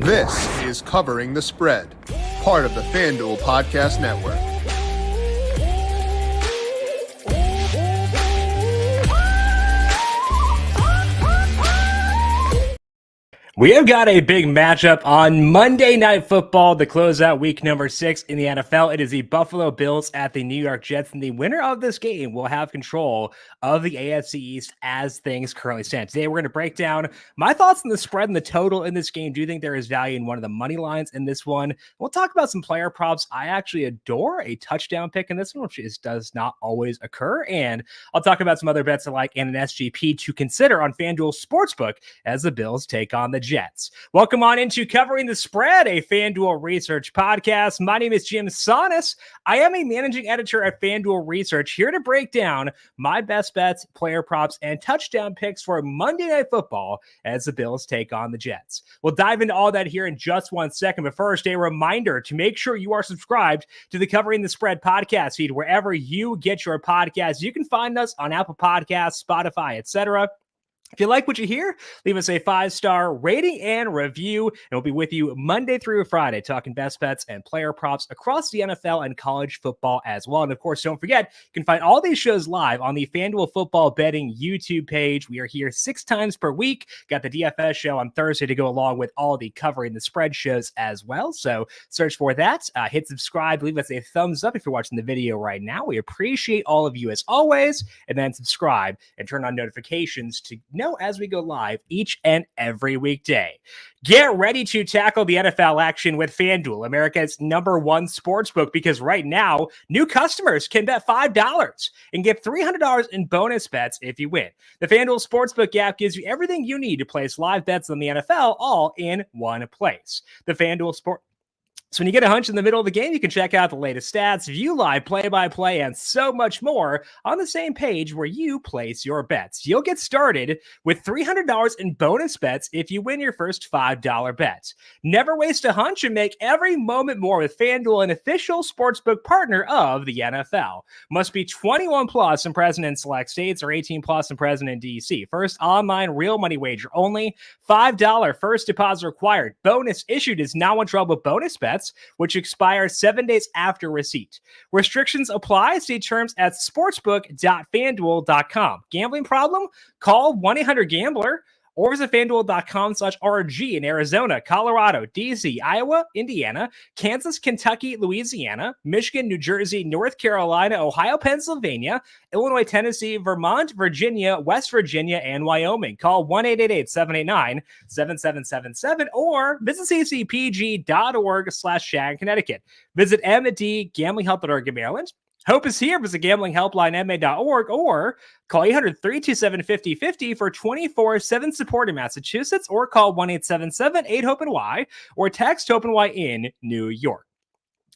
This is Covering the Spread, part of the FanDuel Podcast Network. We have got a big matchup on Monday Night Football to close out week number 6 in the NFL. It is the Buffalo Bills at the New York Jets, and the winner of this game will have control of the AFC East as things currently stand. Today, we're going to break down my thoughts on the spread and the total in this game. Do you think there is value in one of the money lines in this one? We'll talk about some player props. I actually adore a touchdown pick in this one, which does not always occur. And I'll talk about some other bets I like and an SGP to consider on FanDuel Sportsbook as the Bills take on the Jets. Welcome on into Covering the Spread, a FanDuel Research podcast. My name is JimSannes. I am a managing editor at FanDuel Research, here to break down my best bets, player props, and touchdown picks for Monday Night Football as the Bills take on the Jets. We'll dive into all that here in just 1 second, but first, a reminder to make sure you are subscribed to the Covering the Spread podcast feed wherever you get your podcasts. You can find us on Apple Podcasts, Spotify, etc. If you like what you hear, leave us a 5-star rating and review, and we'll be with you Monday through Friday talking best bets and player props across the NFL and college football as well. And of course, don't forget, you can find all these shows live on the FanDuel Football Betting YouTube page. We are here 6 times per week. Got the DFS show on Thursday to go along with all the Covering the Spread shows as well. So search for that. Hit subscribe. Leave us a thumbs up if you're watching the video right now. We appreciate all of you as always. And then subscribe and turn on notifications to know as we go live each and every weekday. Get ready to tackle the NFL action with FanDuel, America's #1 sportsbook, because right now, new customers can bet $5 and get $300 in bonus bets if you win. The FanDuel Sportsbook app gives you everything you need to place live bets on the NFL all in one place. The FanDuel So when you get a hunch in the middle of the game, you can check out the latest stats, view live play-by-play, and so much more on the same page where you place your bets. You'll get started with $300 in bonus bets if you win your first $5 bet. Never waste a hunch and make every moment more with FanDuel, an official sportsbook partner of the NFL. Must be 21 plus and present in select states, or 18 plus and present in DC. First online real money wager only. $5 first deposit required. Bonus issued is now in trouble bonus bets, which expire 7 days after receipt. Restrictions apply. See terms at sportsbook.fanduel.com. Gambling problem? Call 1-800-GAMBLER or visit fanduel.com/RG in Arizona, Colorado, DC, Iowa, Indiana, Kansas, Kentucky, Louisiana, Michigan, New Jersey, North Carolina, Ohio, Pennsylvania, Illinois, Tennessee, Vermont, Virginia, West Virginia, and Wyoming. Call 1-888-789-7777 or visit ccpg.org/Shag, Connecticut. Visit mdgamblinghelp.org in Maryland. Hope is here. Visit gamblinghelplinema.org or call 800-327-5050 for 24/7 support in Massachusetts, or call 1-877-8-HOPE-NY or text HOPE-NY in New York.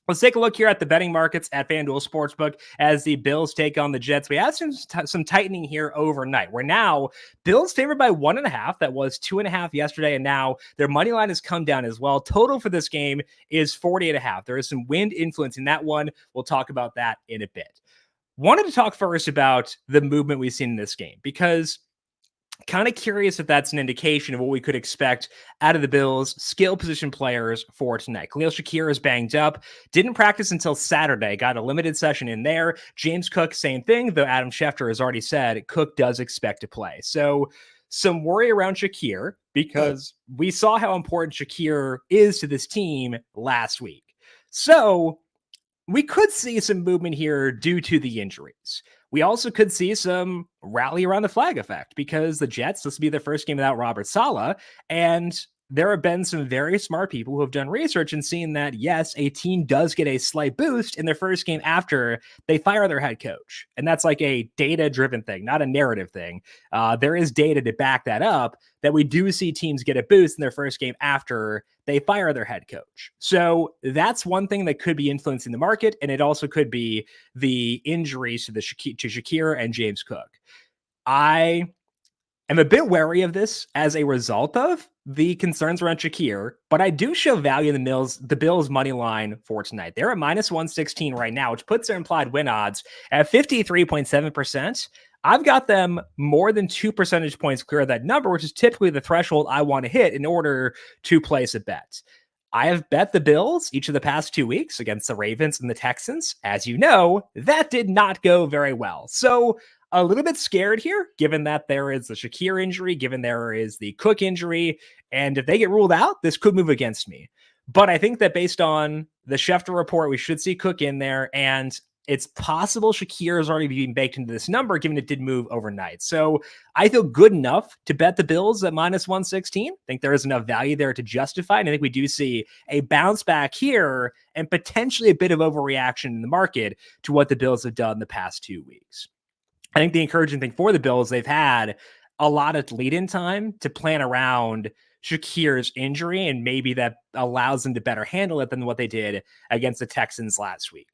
Let's take a look here at the betting markets at FanDuel Sportsbook as the Bills take on the Jets. We have some tightening here overnight. We're now Bills favored by 1.5. That was 2.5 yesterday, and now their money line has come down as well. Total for this game is 40.5. There is some wind influence in that one. We'll talk about that in a bit. Wanted to talk first about the movement we've seen in this game, because kind of curious if that's an indication of what we could expect out of the Bills' skill position players for tonight. Khalil Shakir is banged up, didn't practice until Saturday, got a limited session in there. James Cook, same thing, though Adam Schefter has already said Cook does expect to play. So some worry around Shakir, because we saw how important Shakir is to this team last week. So we could see some movement here due to the injuries. We also could see some rally around the flag effect, because the Jets, this will be their first game without Robert Saleh, and there have been some very smart people who have done research and seen that, yes, a team does get a slight boost in their first game after they fire their head coach. And that's like a data-driven thing, not a narrative thing. There is data to back that up, that we do see teams get a boost in their first game after they fire their head coach. So that's one thing that could be influencing the market, and it also could be the injuries to Shakir and James Cook. I am a bit wary of this as a result of the concerns around Shakir, but I do show value in the Bills money line for tonight. They're at -116 right now, which puts their implied win odds at 53.7%. I've got them more than 2 percentage points clear of that number, which is typically the threshold I want to hit in order to place a bet. I have bet the Bills each of the past 2 weeks against the Ravens and the Texans. As you know, that did not go very well. So a little bit scared here, given that there is the Shakir injury, given there is the Cook injury. And if they get ruled out, this could move against me. But I think that based on the Schefter report, we should see Cook in there. And it's possible Shakir is already being baked into this number, given it did move overnight. So I feel good enough to bet the Bills at minus 116. I think there is enough value there to justify. And I think we do see a bounce back here and potentially a bit of overreaction in the market to what the Bills have done the past 2 weeks. I think the encouraging thing for the Bills, they've had a lot of lead-in time to plan around Shakir's injury, and maybe that allows them to better handle it than what they did against the Texans last week.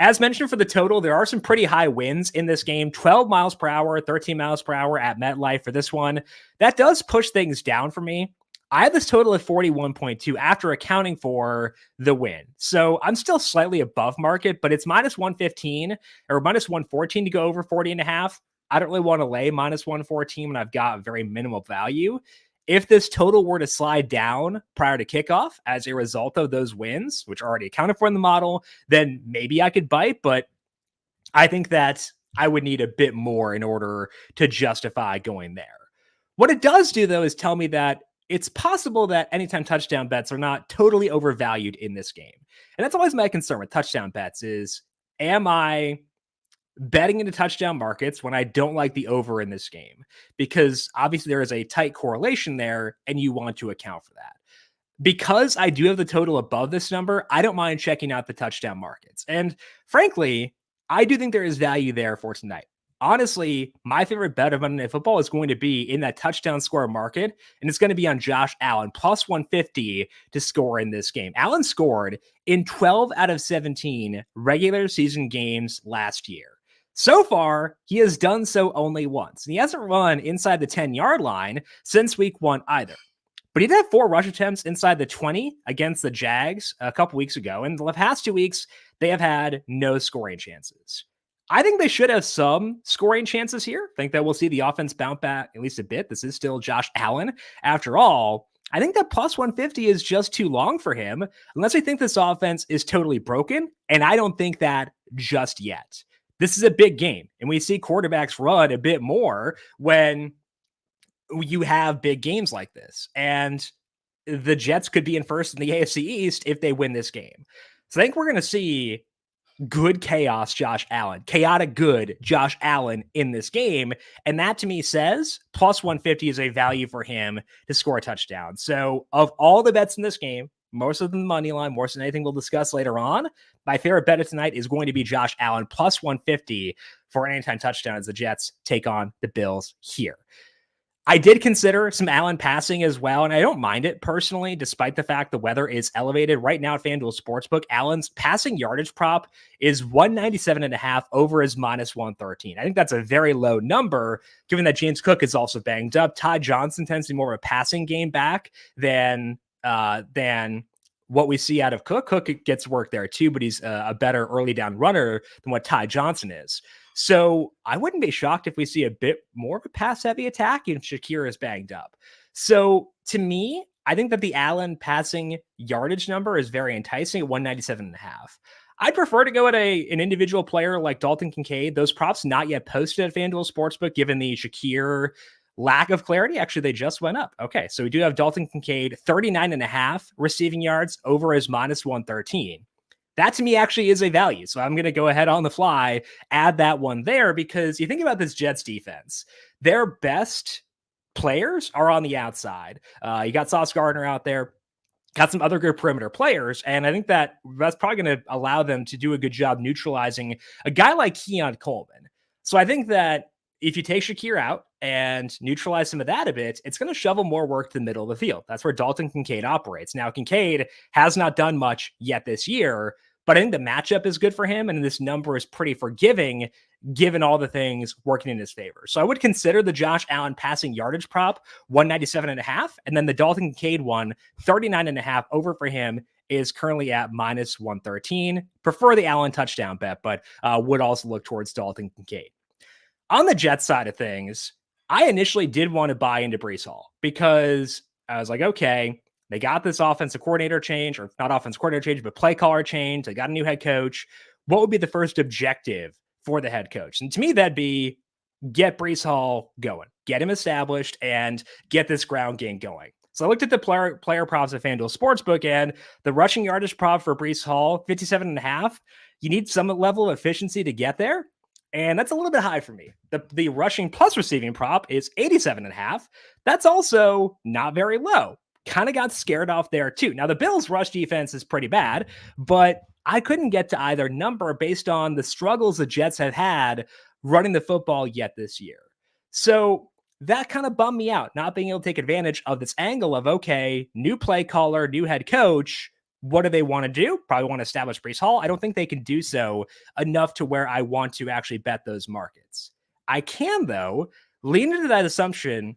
As mentioned for the total, there are some pretty high winds in this game, 12 miles per hour, 13 miles per hour at MetLife for this one. That does push things down for me. I have this total at 41.2 after accounting for the win. So I'm still slightly above market, but it's minus 115 or minus 114 to go over 40.5. I don't really want to lay minus 114 when I've got very minimal value. If this total were to slide down prior to kickoff as a result of those wins, which are already accounted for in the model, then maybe I could bite. But I think that I would need a bit more in order to justify going there. What it does do, though, is tell me that it's possible that anytime touchdown bets are not totally overvalued in this game. And that's always my concern with touchdown bets is, am I betting into touchdown markets when I don't like the over in this game? Because obviously there is a tight correlation there and you want to account for that. Because I do have the total above this number, I don't mind checking out the touchdown markets. And frankly, I do think there is value there for tonight. Honestly, my favorite bet of Monday Night Football is going to be in that touchdown score market, and it's going to be on Josh Allen, plus 150 to score in this game. Allen scored in 12 out of 17 regular season games last year. So far, he has done so only once, and he hasn't run inside the 10-yard line since week 1 either. But he did have 4 rush attempts inside the 20 against the Jags a couple weeks ago, and the past 2 weeks, they have had no scoring chances. I think they should have some scoring chances here. I think that we'll see the offense bounce back at least a bit. This is still Josh Allen. After all, I think that plus 150 is just too long for him, unless I think this offense is totally broken, and I don't think that just yet. This is a big game, and we see quarterbacks run a bit more when you have big games like this. And the Jets could be in first in the AFC East if they win this game. So I think we're going to see good chaos Josh Allen, chaotic good Josh Allen in this game. And that to me says plus 150 is a value for him to score a touchdown. So of all the bets in this game, most of them the money line, more than anything we'll discuss later on, my favorite bet of tonight is going to be Josh Allen plus 150 for an anytime touchdown as the Jets take on the Bills here. I did consider some Allen passing as well, and I don't mind it personally, despite the fact the weather is elevated. Right now at FanDuel Sportsbook, Allen's passing yardage prop is 197.5 over his minus 113. I think that's a very low number, given that James Cook is also banged up. Ty Johnson tends to be more of a passing game back than what we see out of Cook. Cook gets work there too, but he's a better early down runner than what Ty Johnson is. So I wouldn't be shocked if we see a bit more of a pass-heavy attack if Shakir is banged up. So to me, I think that the Allen passing yardage number is very enticing at 197.5. I'd prefer to go at an individual player like Dalton Kincaid. Those props not yet posted at FanDuel Sportsbook, given the Shakir lack of clarity. Actually, they just went up. Okay, so we do have Dalton Kincaid, 39.5 receiving yards over his minus 113. That to me actually is a value. So I'm going to go ahead on the fly, add that one there, because you think about this Jets defense, their best players are on the outside. You got Sauce Gardner out there, got some other good perimeter players. And I think that that's probably going to allow them to do a good job neutralizing a guy like Keon Coleman. So I think that if you take Shakir out and neutralize some of that a bit, it's going to shovel more work to the middle of the field. That's where Dalton Kincaid operates. Now, Kincaid has not done much yet this year, but I think the matchup is good for him, and this number is pretty forgiving given all the things working in his favor. So I would consider the Josh Allen passing yardage prop 197.5, and then the Dalton Kincaid one, 39.5 over for him is currently at minus 113. Prefer the Allen touchdown bet, but would also look towards Dalton Kincaid. On the Jets side of things, I initially did want to buy into Breece Hall because I was like, okay, they got this offensive coordinator change, or not offensive coordinator change, but play caller change. They got a new head coach. What would be the first objective for the head coach? And to me, that'd be get Breece Hall going, get him established, and get this ground game going. So I looked at the player props at FanDuel Sportsbook, and the rushing yardage prop for Breece Hall, 57.5. You need some level of efficiency to get there. And that's a little bit high for me. The rushing plus receiving prop is 87.5. That's also not very low. Kind of got scared off there too. Now, the Bills' rush defense is pretty bad, but I couldn't get to either number based on the struggles the Jets have had running the football yet this year. So that kind of bummed me out, not being able to take advantage of this angle of, okay, new play caller, new head coach. What do they want to do? Probably want to establish Breece Hall. I don't think they can do so enough to where I want to actually bet those markets. I can, though, lean into that assumption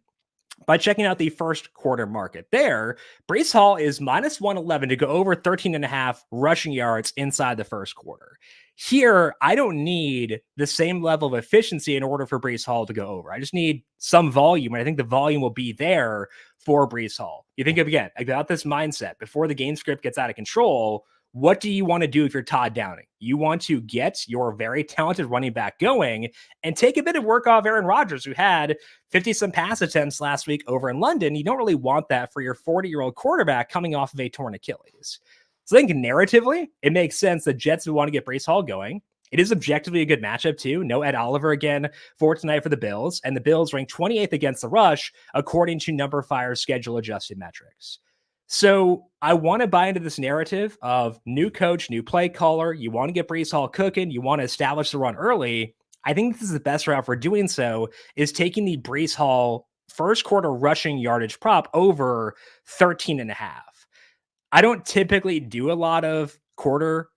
by checking out the first quarter market. There, Breece Hall is minus 111 to go over 13.5 rushing yards inside the first quarter. Here, I don't need the same level of efficiency in order for Breece Hall to go over. I just need some volume, and I think the volume will be there for Breece Hall. You think of, again, about this mindset before the game script gets out of control. What do you want to do if you're Todd Downing? You want to get your very talented running back going and take a bit of work off Aaron Rodgers, who had 50-some pass attempts last week over in London. You don't really want that for your 40-year-old quarterback coming off of a torn Achilles. So I think narratively, it makes sense that Jets would want to get Breece Hall going. It is objectively a good matchup, too. No Ed Oliver again for tonight for the Bills. And the Bills rank 28th against the rush, according to Number Fire's schedule-adjusted metrics. So I want to buy into this narrative of new coach, new play caller. You want to get Breece Hall cooking. You want to establish the run early. I think this is the best route for doing so, is taking the Breece Hall first quarter rushing yardage prop over 13.5. I don't typically do a lot of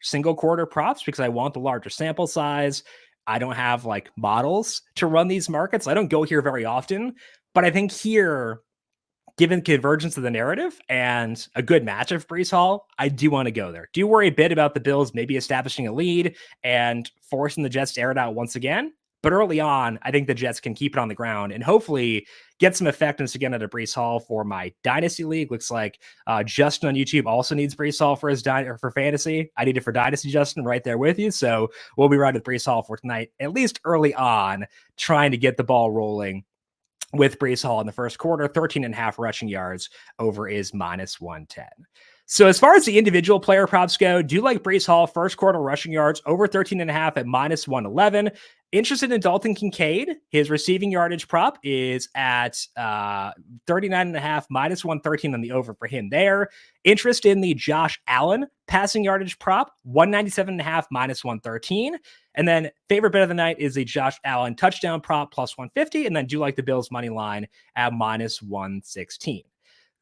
single quarter props because I want the larger sample size. I don't have like models to run these markets. I don't go here very often, but I think here, given convergence of the narrative and a good match of Breece Hall, I do want to go there. Do worry a bit about the Bills maybe establishing a lead and forcing the Jets to air it out once again. But early on, I think the Jets can keep it on the ground and hopefully get some effectiveness again out of Breece Hall for my Dynasty League. Looks like Justin on YouTube also needs Breece Hall for his for fantasy. I need it for Dynasty, Justin, right there with you. So we'll be riding with Breece Hall for tonight, at least early on, trying to get the ball rolling with Breece Hall in the first quarter. 13.5 rushing yards over is minus 110. So as far as the individual player props go, do like Breece Hall first quarter rushing yards over 13.5 at minus 111. Interested in Dalton Kincaid. His receiving yardage prop is at 39.5, minus 113 on the over for him there. Interest in the Josh Allen passing yardage prop, 197.5, minus 113. And then favorite bet of the night is the Josh Allen touchdown prop plus 150. And then do like the Bills money line at minus 116.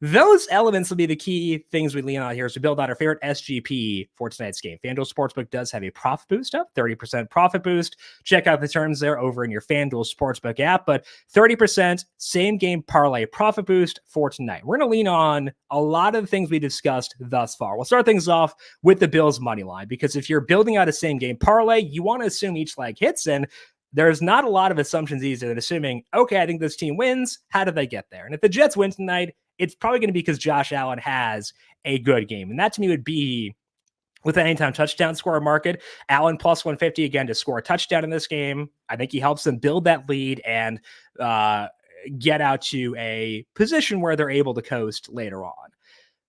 Those elements will be the key things we lean on here as we build out our favorite SGP for tonight's game. FanDuel Sportsbook does have a profit boost up, 30% profit boost. Check out the terms there over in your FanDuel Sportsbook app, but 30% same game parlay profit boost for tonight. We're going to lean on a lot of the things we discussed thus far. We'll start things off with the Bills money line, because if you're building out a same game parlay, you want to assume each leg hits, and there's not a lot of assumptions easier than assuming, okay, I think this team wins. How did they get there? And if the Jets win tonight, it's probably going to be because Josh Allen has a good game. And that to me would be with an anytime touchdown scorer market. Allen plus 150 again to score a touchdown in this game. I think he helps them build that lead and get out to a position where they're able to coast later on.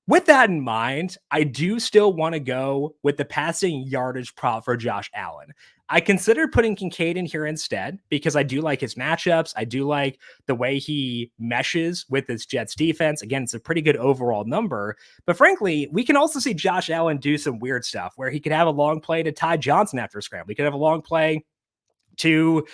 With that in mind, I do still want to go with the passing yardage prop for Josh Allen. I considered putting Kincaid in here instead because I do like his matchups. I do like the way he meshes with this Jets defense. Again, it's a pretty good overall number. But frankly, we can also see Josh Allen do some weird stuff where he could have a long play to Ty Johnson after a scramble. He could have a long play to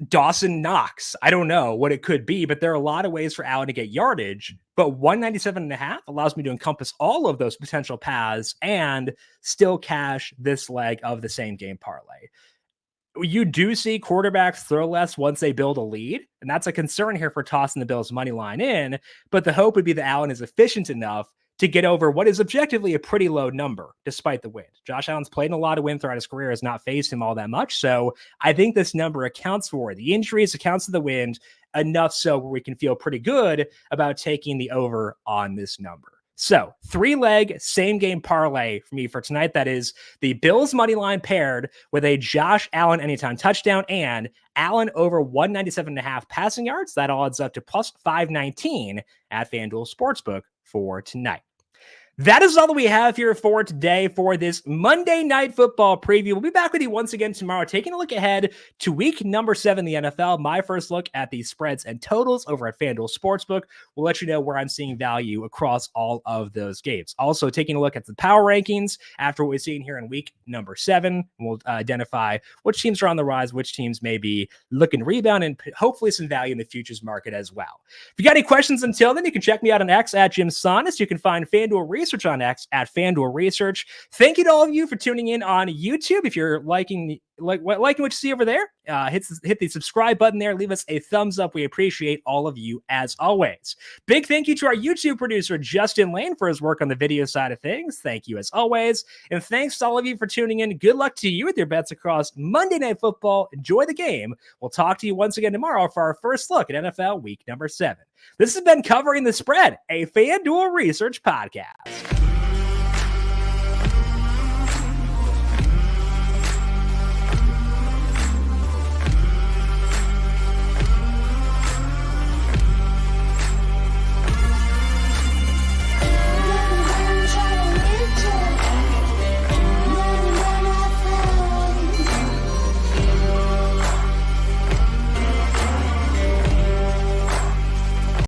Dawson Knox. I don't know what it could be, but there are a lot of ways for Allen to get yardage. But 197.5 allows me to encompass all of those potential paths and still cash this leg of the same game parlay. You do see quarterbacks throw less once they build a lead, and that's a concern here for tossing the Bills money line in. But the hope would be that Allen is efficient enough to get over what is objectively a pretty low number, despite the wind. Josh Allen's played in a lot of wind throughout his career, has not faced him all that much. So I think this number accounts for the injuries, accounts for the wind, enough so where we can feel pretty good about taking the over on this number. So 3-leg same game parlay for me for tonight. That is the Bills money line paired with a Josh Allen anytime touchdown and Allen over 197.5 passing yards. That all adds up to plus 519 at FanDuel Sportsbook for tonight. That is all that we have here for today for this Monday Night Football preview. We'll be back with you once again tomorrow, taking a look ahead to week number 7 in the NFL. My first look at the spreads and totals over at FanDuel Sportsbook. We'll let you know where I'm seeing value across all of those games. Also, taking a look at the power rankings after what we've seen here in week number 7. We'll identify which teams are on the rise, which teams may be looking to rebound, and hopefully some value in the futures market as well. If you got any questions until then, you can check me out on X at JimSannes. You can find FanDuel Research on X at FanDuel Research. Thank you to all of you for tuning in on YouTube. If you're liking what you see over there, hit the subscribe button there. Leave us a thumbs up. We appreciate all of you as always. Big thank you to our YouTube producer, Justin Lane, for his work on the video side of things. Thank you as always. And thanks to all of you for tuning in. Good luck to you with your bets across Monday Night Football. Enjoy the game. We'll talk to you once again tomorrow for our first look at NFL week number 7. This has been Covering the Spread, a FanDuel Research podcast.